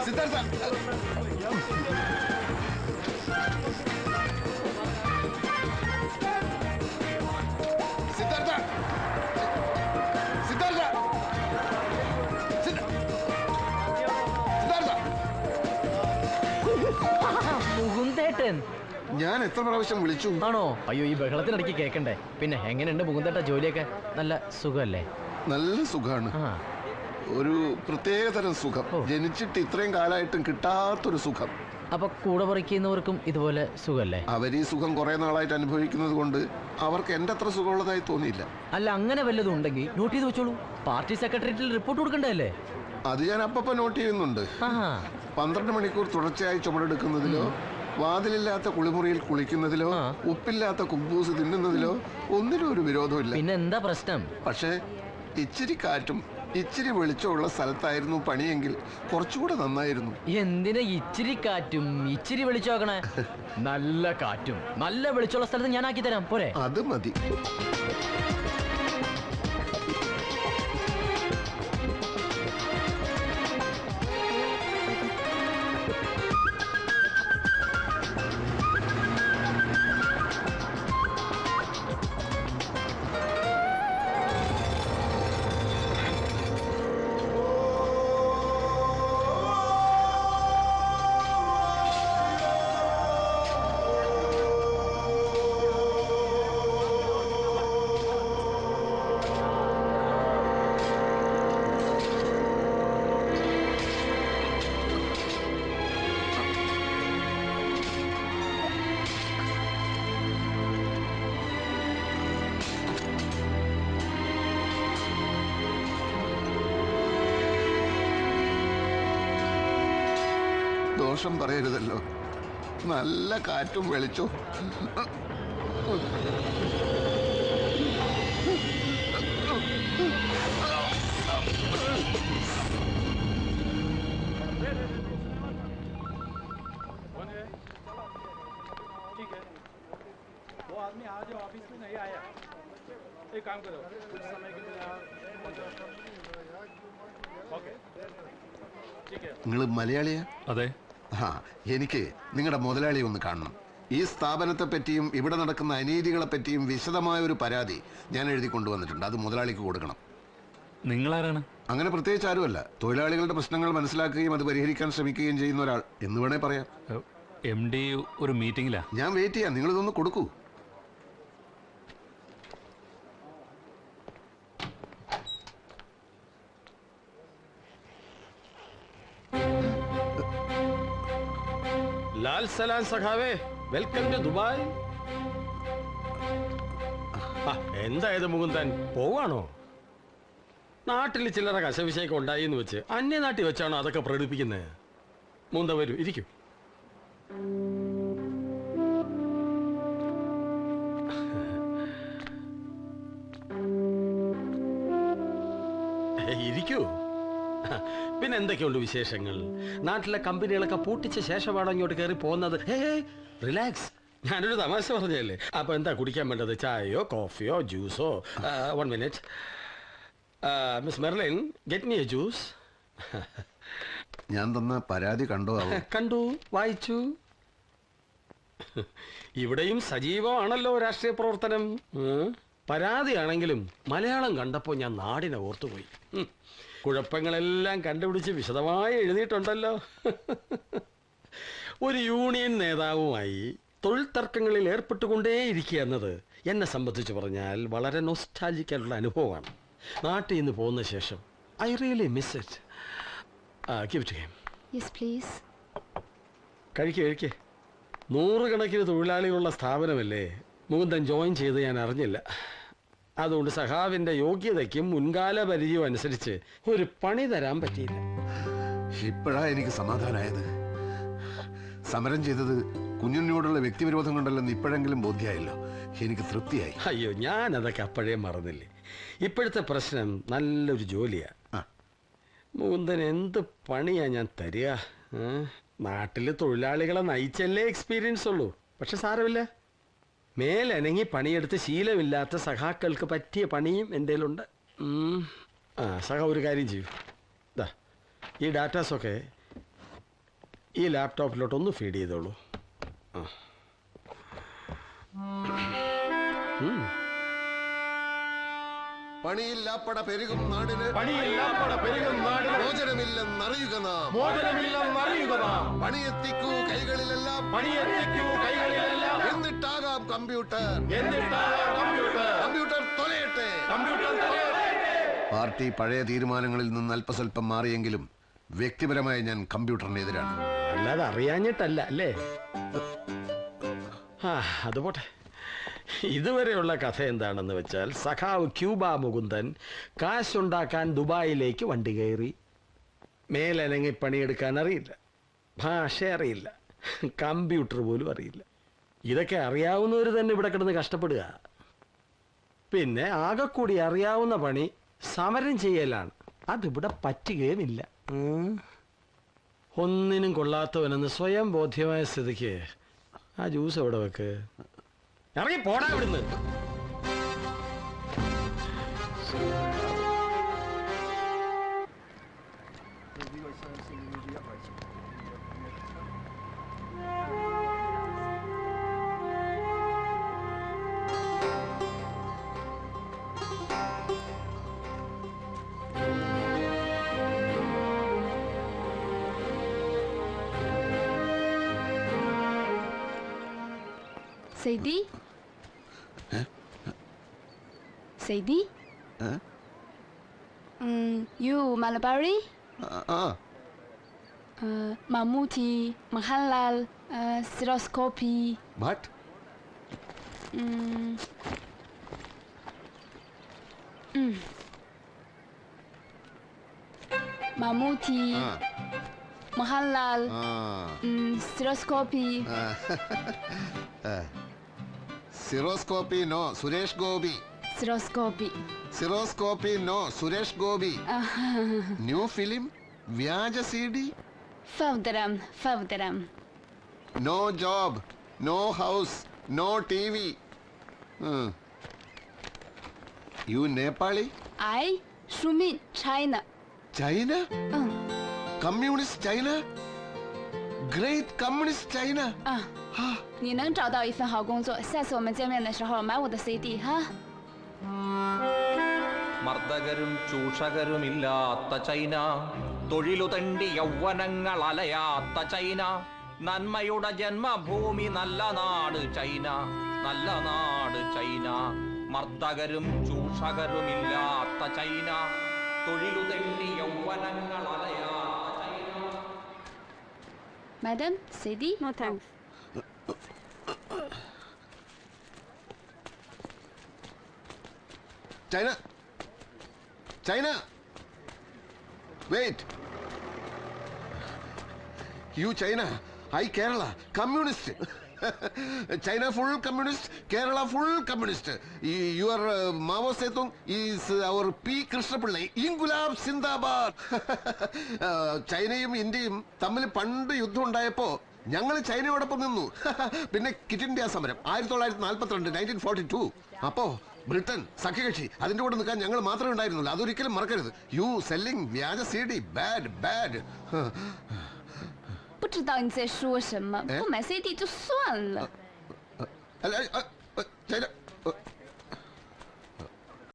സിദ്ധാർത്ഥ സിദ്ധാർത്ഥ സിദ്ധാർത്ഥ സിദ്ധാർത്ഥ മുകുന്ദേട്ടൻ, ഞാൻ എത്ര പ്രാവശ്യം വിളിച്ചു? ആണോ? അയ്യോ, ഈ ബഹളത്തിനിടയ്ക്ക് കേക്കണ്ടേ. പിന്നെ എങ്ങനെയുണ്ട് മുകുന്ദേട്ട ജോലിയൊക്കെ? നല്ല സുഖമല്ലേ? നല്ല സുഖമാണ്. ഒരു പ്രത്യേക തരം സുഖം. ജനിച്ചിട്ട് ഇത്രയും കാലമായിട്ടും കിട്ടാത്തൊരു സുഖം. അപ്പൊ കൂടെ പറിക്കുന്നവർക്കും ഇതുപോലെ സുഖല്ലേ? അവർ ഈ സുഖം കുറെ നാളായിട്ട് അനുഭവിക്കുന്നത് കൊണ്ട് അവർക്ക് എന്റെ അത്ര സുഖമുള്ളതായി തോന്നിയില്ല. അല്ല, അങ്ങനെ വല്ലതും ഉണ്ടെങ്കിൽ നോട്ട് ചെയ്ത് വെച്ചോളൂ. പാർട്ടി സെക്രട്ടേറിയറ്റിൽ റിപ്പോർട്ട് കൊടുക്കണ്ടല്ലേ? അത് ഞാൻ അപ്പപ്പോ നോട്ട് ചെയ്യുന്നുണ്ട്. 12 മണിക്കൂർ തുടർച്ചയായി ചുമടെടുക്കുന്നതിലോ, വാതിലില്ലാത്ത കുളിമുറിയിൽ കുളിക്കുന്നതിലോ, ഉപ്പില്ലാത്ത കുബൂസ് തിന്നുന്നതിലോ ഒന്നിനും ഒരു വിരോധമില്ല. പിന്നെ എന്താ പ്രശ്നം? പക്ഷേ ഇച്ചിരി കാറ്റും ഇച്ചിരി വെളിച്ചമുള്ള സ്ഥലത്തായിരുന്നു പണിയെങ്കിൽ കുറച്ചുകൂടെ നന്നായിരുന്നു. എന്തിനാ ഇച്ചിരി കാറ്റും ഇച്ചിരി വെളിച്ചമാക്കണേ? നല്ല കാറ്റും നല്ല വെളിച്ചമുള്ള സ്ഥലത്ത് ഞാൻ ആക്കി തരാം, പോരെ? അത് മതി. ദോഷം പറയരുതല്ലോ. നല്ല കാറ്റും വെളിച്ചോ. നിങ്ങൾ മലയാളിയാ? അതെ. എനിക്ക് നിങ്ങളുടെ മുതലാളി ഒന്ന് കാണണം. ഈ സ്ഥാപനത്തെ പറ്റിയും ഇവിടെ നടക്കുന്ന അനീതികളെ പറ്റിയും വിശദമായ ഒരു പരാതി ഞാൻ എഴുതി കൊണ്ടുവന്നിട്ടുണ്ട്. അത് മുതലാളിക്ക് കൊടുക്കണം. നിങ്ങളാരാണ്? അങ്ങനെ പ്രത്യേകിച്ച് ആരുമല്ല. തൊഴിലാളികളുടെ പ്രശ്നങ്ങൾ മനസ്സിലാക്കുകയും അത് പരിഹരിക്കാൻ ശ്രമിക്കുകയും ചെയ്യുന്ന ഒരാൾ എന്ന് വേണേ പറയാം. MD ഒരു മീറ്റിംഗിലാ. ഞാൻ വെയിറ്റ് ചെയ്യാം. നിങ്ങളിതൊന്ന് കൊടുക്കൂ. ലാൽ സലാം സഖാവേ, വെൽക്കം ടു ദുബായ്. എന്തായത് മുകുന്ദൻ, പോവാണോ? നാട്ടിൽ ചില്ലറ കശവിശയൊക്കെ ഉണ്ടായി എന്ന് വെച്ച് അന്യനാട്ടിൽ വെച്ചാണോ അതൊക്കെ പ്രകടിപ്പിക്കുന്നത്? മുന്ത വരൂ, ഇരിക്കൂ. ഇരിക്കൂ. പിന്നെ എന്തൊക്കെയുണ്ട് വിശേഷങ്ങൾ? നാട്ടിലെ കമ്പനികളൊക്കെ പൂട്ടിച്ച ശേഷമാണോ ഇങ്ങോട്ട് കയറി പോകുന്നത്? റിലാക്സ്, ഞാനൊരു തമാശ പറഞ്ഞല്ലേ. അപ്പൊ എന്താ കുടിക്കാൻ വേണ്ടത്? ചായയോ കോഫിയോ ജ്യൂസോ? 1 minute. Miss Merlin, get me A juice. ഞാൻ തന്ന പരാതി കണ്ടോ? കണ്ടു, വായിച്ചു. ഇവിടെയും സജീവമാണല്ലോ രാഷ്ട്രീയ പ്രവർത്തനം. പരാതിയാണെങ്കിലും മലയാളം കണ്ടപ്പോൾ ഞാൻ നാടിനെ ഓർത്തുപോയി. കുഴപ്പങ്ങളെല്ലാം കണ്ടുപിടിച്ച് വിശദമായി എഴുതിയിട്ടുണ്ടല്ലോ. ഒരു യൂണിയൻ നേതാവുമായി തൊഴിൽ തർക്കങ്ങളിൽ ഏർപ്പെട്ടുകൊണ്ടേയിരിക്കുക എന്നത് എന്നെ സംബന്ധിച്ച് പറഞ്ഞാൽ വളരെ നൊസ്റ്റാൾജിക്കാനുള്ള അനുഭവമാണ്. നാട്ടിൽ നിന്ന് പോകുന്ന ശേഷം I really miss it. Give it to him. Yes please. കഴിക്കേ. 100 കണക്കിന് തൊഴിലാളികളുള്ള സ്ഥാപനമല്ലേ. മുകുന്ദൻ ജോയിൻ ചെയ്ത് ഞാൻ അറിഞ്ഞില്ല. അതുകൊണ്ട് സഖാവിന്റെ യോഗ്യതയ്ക്കും മുൻകാല പരിചയവും അനുസരിച്ച് ഒരു പണി തരാൻ പറ്റിയില്ല. ഇപ്പോഴാ എനിക്ക് സമാധാനമായത്. സമരം ചെയ്തത് കുഞ്ഞിനോടുള്ള വ്യക്തിവിരോധം കൊണ്ടല്ലെന്ന് ഇപ്പോഴെങ്കിലും ബോധ്യമായല്ലോ. എനിക്ക് തൃപ്തിയായി. അയ്യോ, ഞാൻ അതൊക്കെ അപ്പോഴേ മറന്നില്ലേ. ഇപ്പോഴത്തെ പ്രശ്നം നല്ലൊരു ജോലിയാ. മുകുന്ദൻ എന്ത് പണിയാ ഞാൻ തരിക? നാട്ടില് തൊഴിലാളികളെ നയിച്ചല്ലേ എക്സ്പീരിയൻസ് ഉള്ളൂ. പക്ഷെ സാരമില്ല, മേലനങ്ങി പണിയെടുത്ത് ശീലമില്ലാത്ത സഖാക്കൾക്ക് പറ്റിയ പണിയും എൻ്റെ കയ്യിലുണ്ട്. സഹ ഒരു കാര്യം ചെയ്യൂ. ഇതാ ഈ ഡാറ്റാസൊക്കെ ഈ ലാപ്ടോപ്പിലോട്ടൊന്ന് ഫീഡ് ചെയ്തോളൂ. പണിയില്ലാപ്പട പെരുകും നാടിന് മോചനമില്ലെന്നറിയുക നാം. പണിയെത്തിക്കൂ കൈകളിലെല്ലാം എന്നിട്ടാകാം കമ്പ്യൂട്ടർ തൊലയട്ടെ. പാർട്ടി പഴയ തീരുമാനങ്ങളിൽ നിന്ന് അല്പസ്വല്പം മാറിയെങ്കിലും വ്യക്തിപരമായി ഞാൻ കമ്പ്യൂട്ടറിനെതിരാണ്. അല്ലാതെ അറിയാഞ്ഞിട്ടല്ല അല്ലേ? അത് പോട്ടെ. ഇതുവരെയുള്ള കഥ എന്താണെന്ന് വെച്ചാൽ സഖാവ് ക്യൂബ മുകുന്ദൻ കാശുണ്ടാക്കാൻ ദുബായിലേക്ക് വണ്ടി കയറി. മേലനങ്ങി പണിയെടുക്കാൻ അറിയില്ല, ഭാഷ അറിയില്ല, കമ്പ്യൂട്ടർ പോലും അറിയില്ല. ഇതൊക്കെ അറിയാവുന്നവർ തന്നെ ഇവിടെ കിടന്ന് കഷ്ടപ്പെടുക. പിന്നെ ആകെക്കൂടി അറിയാവുന്ന പണി സമരം ചെയ്യലാണ്. അതിവിടെ പറ്റുകയുമില്ല. ഒന്നിനും കൊള്ളാത്തവനെന്ന് സ്വയം ബോധ്യമായ സ്ഥിതിക്ക് ആ ജ്യൂസ് എവിടെ വെക്ക്. ഇറങ്ങി പോടാ ഇവിടുന്ന്. Seydi? Seydi? You Malabari? Mammootty, Mahalal, Stereoscopy. What? Mammootty, Mahalal, Stereoscopy. സിറോസ്കോപ്പി നോ സുരേഷ് ഗോപി. സിറോസ്കോപ്പി no Suresh Gopi. New film വ്യാജ CD. Favdaram. No job, no house, no TV. You Nepali? I Shumi China. China? Communist China? Great Communist China. 你能找到一份好工作，下次我们见面的时候买我的 CD 哈。മർദ്ദകരും ചൂഷകരുമില്ലാത്ത China, തൊഴിലു തണ്ടി യൗവനങ്ങൾ അലയാത്ത China, നന്മയുടെ ജന്മഭൂമി നല്ല നാട് ചൈന, നല്ല നാട് ചൈന. മർദ്ദകരും ചൂഷകരുമില്ലാത്ത ചൈന, തൊഴിലു തണ്ടി യൗവനങ്ങൾ അലയാത്ത China. Madam, CD? No thanks. China. Wait. You China, I Kerala, communist. China full communist, Kerala full communist. Your Mao Zedong is our P. Krishnapillai. Ingulab Sindabad. ചൈനയും ഇന്ത്യയും തമ്മിൽ പണ്ട് യുദ്ധം ഉണ്ടായപ്പോ ഞങ്ങൾ ചൈനയോടൊപ്പം നിന്നു. പിന്നെ ക്വിറ്റ് ഇന്ത്യ സമരം 1942, 1942. അപ്പോ ബ്രിട്ടൻ സഖ്യകക്ഷി, അതിന്റെ കൂടെ നിൽക്കാൻ ഞങ്ങൾ മാത്രമേ ഉണ്ടായിരുന്നുള്ളൂ. അതൊരിക്കലും മറക്കരുത്. യു സെല്ലിംഗ് വ്യാജ CD, ബാഡ്. 不知道你在说什么，不买 CD 就算了。China.